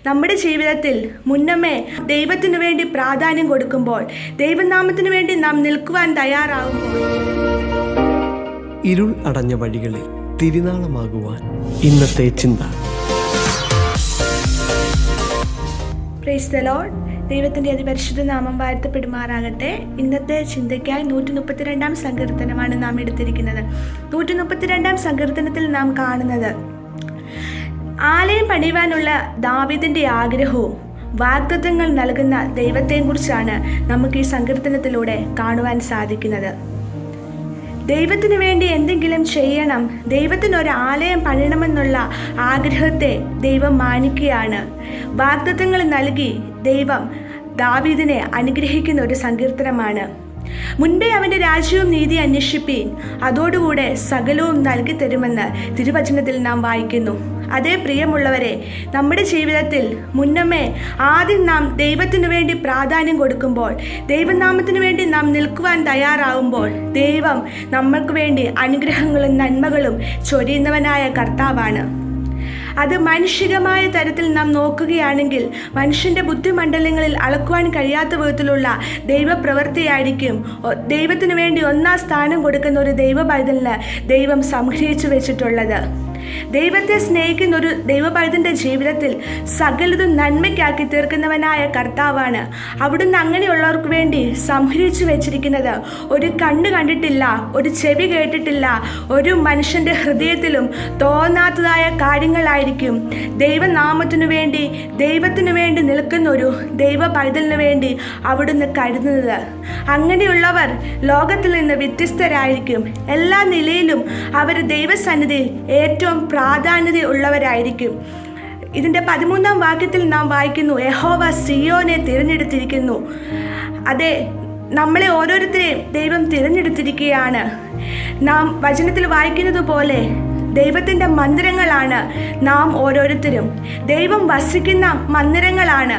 നമ്മുടെ ജീവിതത്തിൽ മുന്നമേ ദൈവത്തിനു വേണ്ടി പ്രാധാന്യം കൊടുക്കുമ്പോൾ, ദൈവനാമത്തിനു വേണ്ടി നാം നിൽക്കുവാൻ തയ്യാറാകുമ്പോൾ, ഇരുൾ അടഞ്ഞ വഴികളിൽ തിരുനാളമാകുവാൻ ഇന്നത്തെ ചിന്ത. Praise the Lord. ദൈവത്തിൻ്റെ അതിപരിശുദ്ധ നാമം വാഴ്ത്തപ്പെടുമാറാകട്ടെ. ഇന്നത്തെ ചിന്തയ്ക്കായി 132 സങ്കീർത്തനമാണ് നാം എടുത്തിരിക്കുന്നത്. 132 സങ്കീർത്തനത്തിൽ നാം കാണുന്നത് ആലയം പണിയുവാനുള്ള ദാവീദിൻ്റെ ആഗ്രഹവും വാഗ്ദത്തങ്ങൾ നൽകുന്ന ദൈവത്തെയും കുറിച്ചാണ് നമുക്ക് ഈ സങ്കീർത്തനത്തിലൂടെ കാണുവാൻ സാധിക്കുന്നത്. ദൈവത്തിനു വേണ്ടി എന്തെങ്കിലും ചെയ്യണം, ദൈവത്തിനൊരു ആലയം പണിയണമെന്നുള്ള ആഗ്രഹത്തെ ദൈവം മാനിക്കുകയാണ്. വാഗ്ദത്തങ്ങൾ നൽകി ദൈവം ദാവീദിനെ അനുഗ്രഹിക്കുന്ന ഒരു സങ്കീർത്തനമാണ്. മുൻപേ അവൻ്റെ രാജ്യവും നീതി അന്വേഷിപ്പീൻ, അതോടുകൂടെ സകലവും നൽകി തരുമെന്ന് തിരുവചനത്തിൽ നാം വായിക്കുന്നു. അതേ പ്രിയമുള്ളവരെ, നമ്മുടെ ജീവിതത്തിൽ മുന്നമേ ആദ്യം നാം ദൈവത്തിനു വേണ്ടി പ്രാധാന്യം കൊടുക്കുമ്പോൾ, ദൈവനാമത്തിനു വേണ്ടി നാം നിൽക്കുവാൻ തയ്യാറാവുമ്പോൾ, ദൈവം നമ്മൾക്ക് വേണ്ടി അനുഗ്രഹങ്ങളും നന്മകളും ചൊരിയുന്നവനായ കർത്താവാണ്. അത് മാനുഷികമായ തരത്തിൽ നാം നോക്കുകയാണെങ്കിൽ മനുഷ്യൻ്റെ ബുദ്ധിമണ്ഡലങ്ങളിൽ അളക്കുവാൻ കഴിയാത്ത വിധത്തിലുള്ള ദൈവപ്രവൃത്തിയായിരിക്കും ദൈവത്തിനു വേണ്ടി ഒന്നാം സ്ഥാനം കൊടുക്കുന്ന ഒരു ദൈവ പൈതലിന് ദൈവം സംഗ്രഹിച്ചു വെച്ചിട്ടുള്ളത്. ദൈവത്തെ സ്നേഹിക്കുന്ന ഒരു ദൈവപൈതലിൻ്റെ ജീവിതത്തിൽ സകലതും നന്മയ്ക്കാക്കി തീർക്കുന്നവനായ കർത്താവാണ്. അവിടുന്ന് അങ്ങനെയുള്ളവർക്ക് വേണ്ടി സംഹരിച്ചു വെച്ചിരിക്കുന്നത് ഒരു കണ്ണ് കണ്ടിട്ടില്ല, ഒരു ചെവി കേട്ടിട്ടില്ല, ഒരു മനുഷ്യൻ്റെ ഹൃദയത്തിലും തോന്നാത്തതായ കാര്യങ്ങളായിരിക്കും ദൈവനാമത്തിനു വേണ്ടി, ദൈവത്തിനു വേണ്ടി നിൽക്കുന്ന ഒരു ദൈവ പൈതലിന് വേണ്ടി അവിടുന്ന് കരുതുന്നത്. അങ്ങനെയുള്ളവർ ലോകത്തിൽ നിന്ന് വ്യത്യസ്തരായിരിക്കും. എല്ലാ നിലയിലും അവർ ദൈവസന്നിധിയിൽ ഏറ്റവും പ്രാധാന്യത ഉള്ളവരായിരിക്കും. ഇതിൻ്റെ 13 വാക്യത്തിൽ നാം വായിക്കുന്നു, യഹോവ സിയോനെ തിരഞ്ഞെടുത്തിരിക്കുന്നു. അതെ, നമ്മളെ ഓരോരുത്തരെയും ദൈവം തിരഞ്ഞെടുത്തിരിക്കുകയാണ്. നാം വചനത്തിൽ വായിക്കുന്നത് പോലെ ദൈവത്തിൻ്റെ മന്ദിരങ്ങളാണ് നാം ഓരോരുത്തരും. ദൈവം വസിക്കുന്ന മന്ദിരങ്ങളാണ്.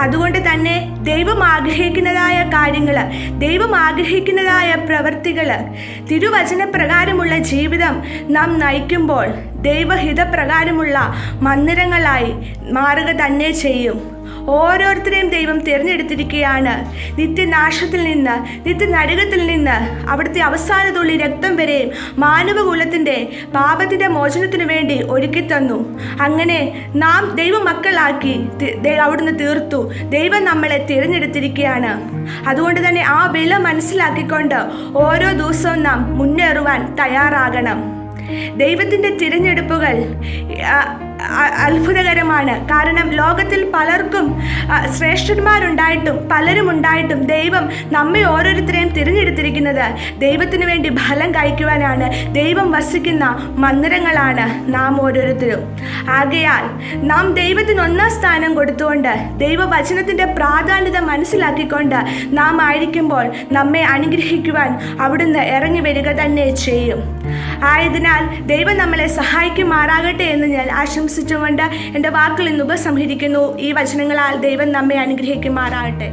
അതുകൊണ്ട് തന്നെ ദൈവം ആഗ്രഹിക്കുന്നതായ കാര്യങ്ങൾ, ദൈവം ആഗ്രഹിക്കുന്നതായ പ്രവൃത്തികൾ, തിരുവചനപ്രകാരമുള്ള ജീവിതം നാം നയിക്കുമ്പോൾ ദൈവഹിതപ്രകാരമുള്ള മന്ദിരങ്ങളായി മാറുക തന്നെ ചെയ്യും. ഓരോരുത്തരെയും ദൈവം തിരഞ്ഞെടുത്തിരിക്കുകയാണ്. നിത്യനാശത്തിൽ നിന്ന്, നിത്യനരകത്തിൽ നിന്ന്, അവിടുത്തെ അവസാന തുള്ളി രക്തം വരെയും മാനവകുലത്തിൻ്റെ പാപത്തിൻ്റെ മോചനത്തിനു വേണ്ടി ഒരുക്കി തന്നു. അങ്ങനെ നാം ദൈവമക്കളാക്കി അവിടുന്ന് തീർത്തു. ദൈവം നമ്മളെ തിരഞ്ഞെടുത്തിരിക്കുകയാണ്. അതുകൊണ്ട് തന്നെ ആ വില മനസ്സിലാക്കിക്കൊണ്ട് ഓരോ ദിവസവും നാം മുന്നേറുവാൻ തയ്യാറാകണം. ദൈവത്തിൻ്റെ തിരഞ്ഞെടുപ്പുകൾ അത്ഭുതകരമാണ്. കാരണം ലോകത്തിൽ പലർക്കും ശ്രേഷ്ഠന്മാരുണ്ടായിട്ടും പലരും ഉണ്ടായിട്ടും ദൈവം നമ്മെ ഓരോരുത്തരെയും തിരഞ്ഞെടുത്തിരിക്കുന്നത് ദൈവത്തിന് വേണ്ടി ഫലം കഴിക്കുവാനാണ്. ദൈവം വസിക്കുന്ന മന്ദിരങ്ങളാണ് നാം ഓരോരുത്തരും. ആകയാൽ നാം ദൈവത്തിന് ഒന്നാം സ്ഥാനം കൊടുത്തുകൊണ്ട് ദൈവവചനത്തിൻ്റെ പ്രാധാന്യത മനസ്സിലാക്കിക്കൊണ്ട് നാം ആയിരിക്കുമ്പോൾ നമ്മെ അനുഗ്രഹിക്കുവാൻ അവിടുന്ന് ഇറങ്ങി വരിക തന്നെ ചെയ്യും. ആയതിനാൽ ദൈവം നമ്മളെ സഹായിക്കുമാറാകട്ടെ എന്ന് ഞാൻ ആശംസിച്ചുകൊണ്ട് എൻ്റെ വാക്കുകൾ ഇന്ന് ഉപസംഹരിക്കുന്നു. ഈ വചനങ്ങളാൽ ദൈവം നമ്മെ അനുഗ്രഹിക്കുമാറാകട്ടെ.